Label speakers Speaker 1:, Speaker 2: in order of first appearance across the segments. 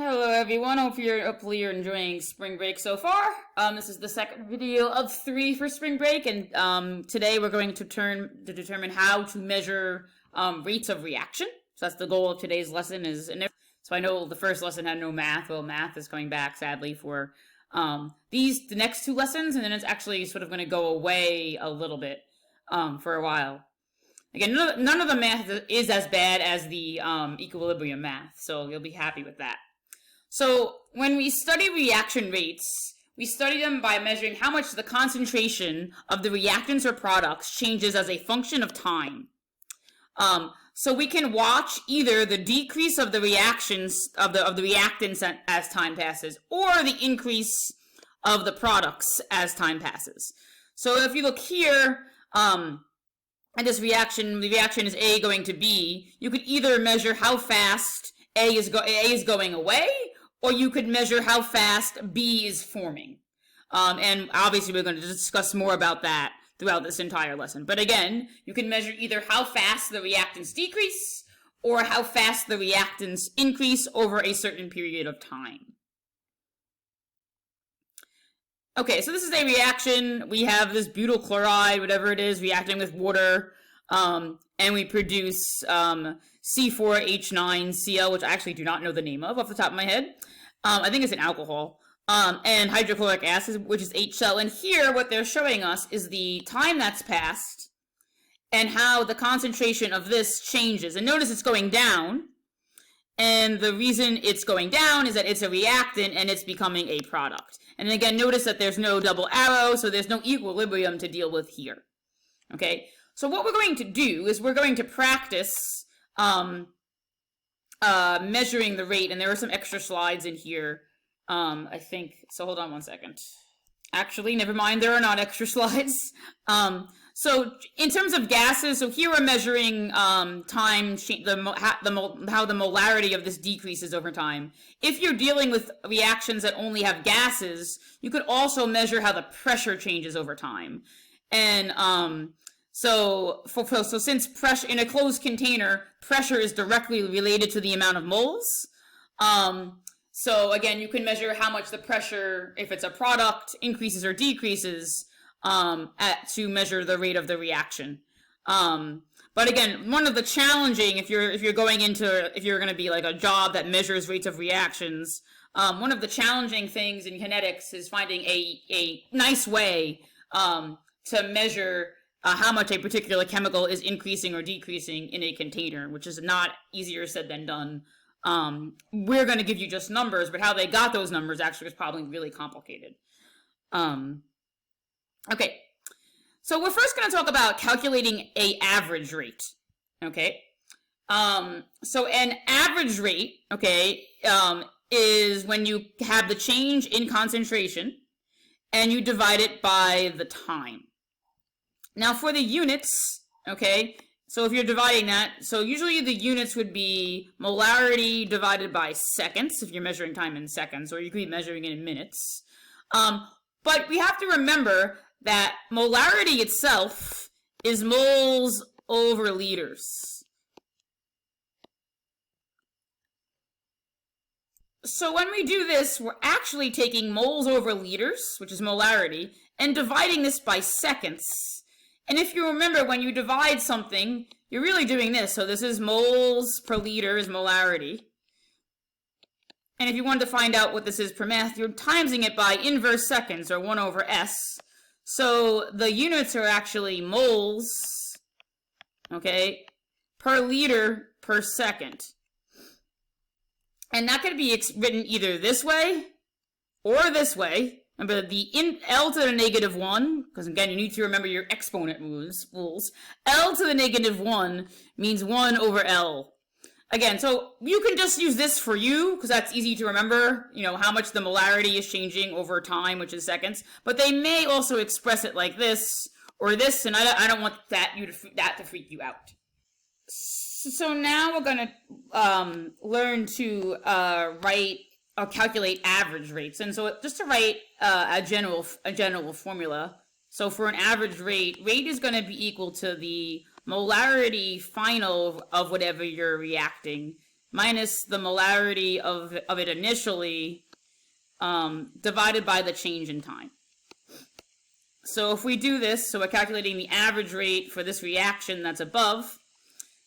Speaker 1: Hello everyone, hopefully you're enjoying spring break so far. This is the second video of 3 for spring break, and today we're going to determine how to measure rates of reaction. So that's the goal of today's lesson. So I know the first lesson had no math. Well, math is coming back sadly for the next 2 lessons, and then it's actually sort of going to go away a little bit for a while. Again, none of the math is as bad as the equilibrium math, so you'll be happy with that. So when we study reaction rates, we study them by measuring how much the concentration of the reactants or products changes as a function of time. So we can watch either the decrease of the reactions of the reactants as time passes, or the increase of the products as time passes. So if you look here, at this reaction, the reaction is A going to B. You could either measure how fast A is going away, or you could measure how fast B is forming. And obviously we're going to discuss more about that throughout this entire lesson. But again, you can measure either how fast the reactants decrease or how fast the reactants increase over a certain period of time. Okay, so this is a reaction. We have this butyl chloride, whatever it is, reacting with water, and we produce C4H9Cl, which I actually do not know the name of off the top of my head. I think it's an alcohol, and hydrochloric acid, which is HCl. And here, what they're showing us is the time that's passed and how the concentration of this changes. And notice it's going down, and the reason it's going down is that it's a reactant and it's becoming a product. And again, notice that there's no double arrow, so there's no equilibrium to deal with here. Okay, so what we're going to do is we're going to practice measuring the rate, and there are some extra slides in here, I think. So hold on one second. Actually, never mind, there are not extra slides. So in terms of gases, so here we're measuring time, how the molarity of this decreases over time. If you're dealing with reactions that only have gases, you could also measure how the pressure changes over time. And so since pressure in a closed container, pressure is directly related to the amount of moles. So again, you can measure how much the pressure, if it's a product, increases or decreases to measure the rate of the reaction. But again, one of the challenging, if you're going to be like a job that measures rates of reactions, one of the challenging things in kinetics is finding a nice way to measure how much a particular chemical is increasing or decreasing in a container, which is not easier said than done. We're going to give you just numbers, but how they got those numbers actually is probably really complicated. Okay, so we're first going to talk about calculating an average rate. Okay, so an average rate, okay, is when you have the change in concentration and you divide it by the time. Now for the units, okay, so if you're dividing that, so usually the units would be molarity divided by seconds, if you're measuring time in seconds, or you could be measuring it in minutes. But we have to remember that molarity itself is moles over liters. So when we do this, we're actually taking moles over liters, which is molarity, and dividing this by seconds. And if you remember, when you divide something, you're really doing this. So this is moles per liter is molarity. And if you wanted to find out what this is per mass, you're timesing it by inverse seconds, or 1 over s. So the units are actually moles, okay, per liter per second. And that could be written either this way or this way. Remember the L to the negative 1, because again, you need to remember your exponent rules. L to the negative 1 means 1 over L. Again, so you can just use this for you, because that's easy to remember, you know, how much the molarity is changing over time, which is seconds. But they may also express it like this, or this, and I don't want that to freak you out. So now we're going to learn to write or calculate average rates. And so just to write a general formula, so for an average rate is going to be equal to the molarity final of whatever you're reacting minus the molarity of it initially, divided by the change in time. So if we do this, so we're calculating the average rate for this reaction that's above.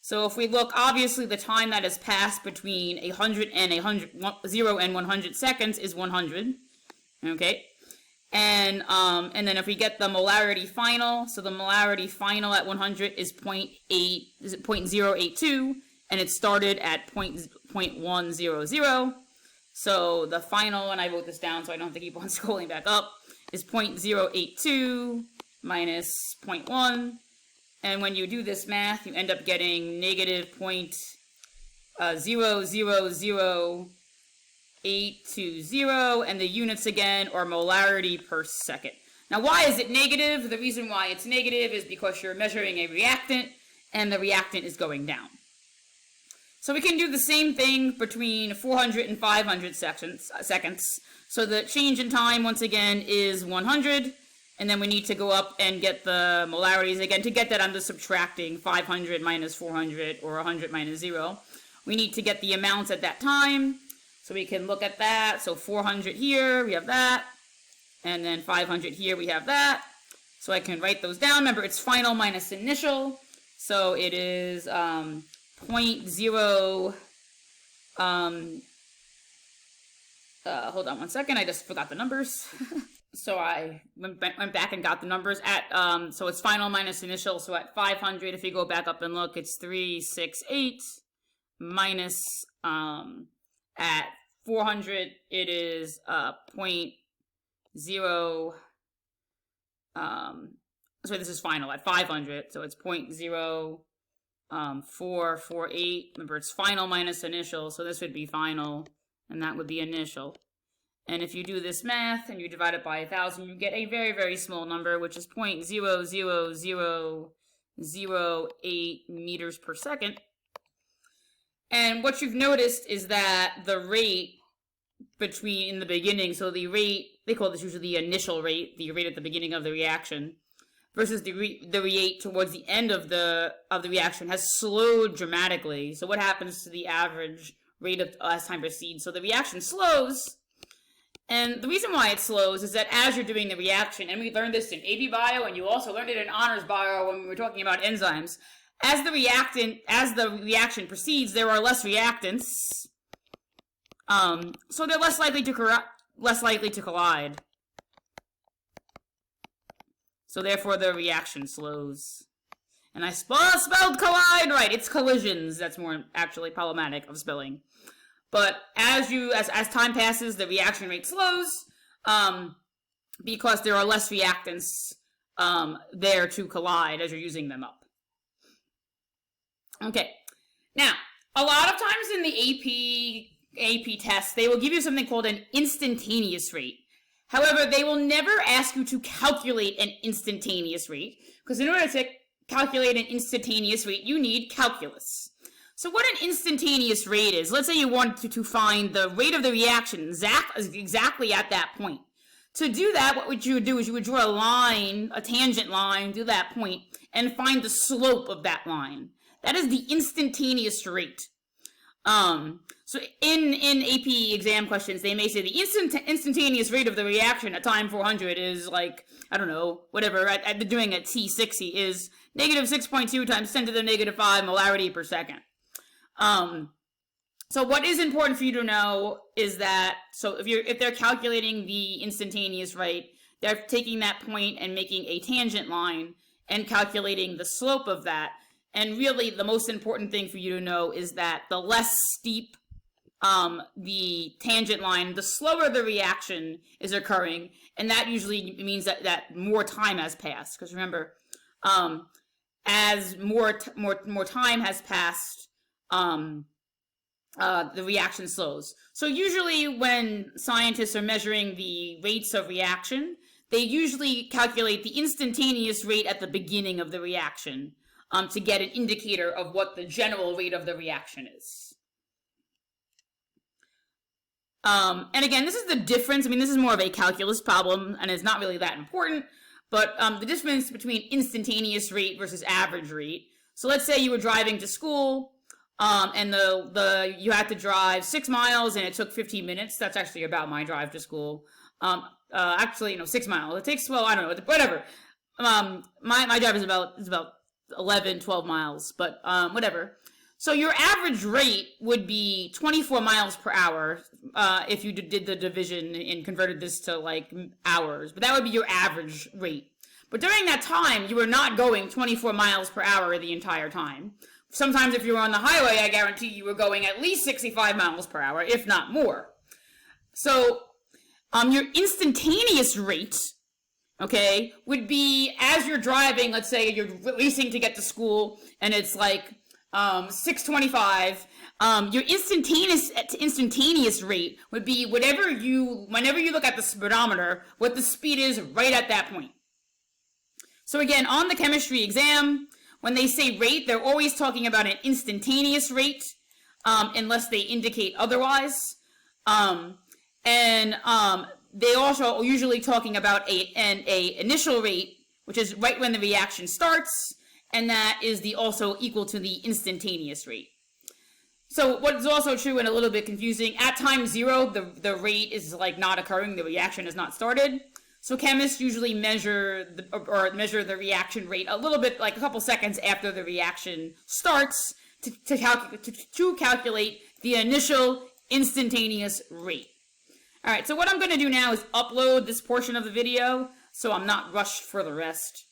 Speaker 1: So if we look, obviously the time that has passed between 0 and 100 seconds is 100. Okay. And then if we get the molarity final, so the molarity final at 100 is 0.082, and it started at 0.100. So the final, and I wrote this down so I don't have to keep on scrolling back up, is 0.082 minus 0.1. And when you do this math, you end up getting negative 0.000820, and the units again are molarity per second. Now, why is it negative? The reason why it's negative is because you're measuring a reactant, and the reactant is going down. So we can do the same thing between 400 and 500 seconds. So the change in time, once again, is 100. And then we need to go up and get the molarities. Again, to get that, I'm just subtracting 500 minus 400, or 100 minus 0. We need to get the amounts at that time. So we can look at that. So 400 here, we have that. And then 500 here, we have that. So I can write those down. Remember, it's final minus initial. So it is 0.0... hold on one second, I just forgot the numbers. So I went back and got the numbers at, so it's final minus initial, so at 500, if you go back up and look, it's 368, minus, at 400, it is, 0.0, so this is final at 500, so it's 0.0448, remember it's final minus initial, so this would be final, and that would be initial. And if you do this math and you divide it by 1,000, you get a very, very small number, which is 0.00008 meters per second. And what you've noticed is that the rate in the beginning, so the rate, they call this usually the initial rate, the rate at the beginning of the reaction, versus the rate towards the end of the reaction has slowed dramatically. So what happens to the average rate as time proceeds? So the reaction slows. And the reason why it slows is that as you're doing the reaction, and we learned this in AB Bio, and you also learned it in Honors Bio when we were talking about enzymes, as the reaction proceeds, there are less reactants, so they're less likely to collide. So therefore, the reaction slows. And I spelled collide right. It's collisions. That's more actually problematic of spelling. But as time passes, the reaction rate slows, because there are less reactants there to collide as you're using them up. Okay. Now, a lot of times in the AP test, they will give you something called an instantaneous rate. However, they will never ask you to calculate an instantaneous rate, because in order to calculate an instantaneous rate, you need calculus. So what an instantaneous rate is, let's say you wanted to find the rate of the reaction exactly at that point. To do that, what you would do is you would draw a line, a tangent line, to that point, and find the slope of that line. That is the instantaneous rate. So in AP exam questions, they may say the instantaneous rate of the reaction at time 400 is like, I don't know, whatever, doing at T60 is negative 6.2 times 10 to the negative 5 molarity per second. So what is important for you to know is that, so if they're calculating the instantaneous rate, they're taking that point and making a tangent line and calculating the slope of that. And really the most important thing for you to know is that the less steep the tangent line, the slower the reaction is occurring, and that usually means that more time has passed. Because remember, as more time has passed, the reaction slows. So usually when scientists are measuring the rates of reaction, they usually calculate the instantaneous rate at the beginning of the reaction to get an indicator of what the general rate of the reaction is. And again, this is the difference. I mean, this is more of a calculus problem, and it's not really that important, but the difference between instantaneous rate versus average rate. So let's say you were driving to school, and you had to drive 6 miles, and it took 15 minutes. That's actually about my drive to school. Actually, 6 miles. It takes, well, I don't know, whatever. My drive is about 11, 12 miles, but whatever. So your average rate would be 24 miles per hour if you did the division and converted this to like hours. But that would be your average rate. But during that time, you were not going 24 miles per hour the entire time. Sometimes if you were on the highway, I guarantee you were going at least 65 miles per hour, if not more. So your instantaneous rate, okay, would be as you're driving, let's say you're racing to get to school, and it's like 6:25. Your instantaneous rate would be whenever you look at the speedometer, what the speed is right at that point. So again, on the chemistry exam, when they say rate, they're always talking about an instantaneous rate, unless they indicate otherwise. They also are usually talking about an initial rate, which is right when the reaction starts, and that is also equal to the instantaneous rate. So what is also true and a little bit confusing, at time 0, the rate is like not occurring, the reaction has not started. So chemists usually measure the reaction rate a little bit, like a couple seconds after the reaction starts, to calculate the initial instantaneous rate. All right, so what I'm going to do now is upload this portion of the video, so I'm not rushed for the rest.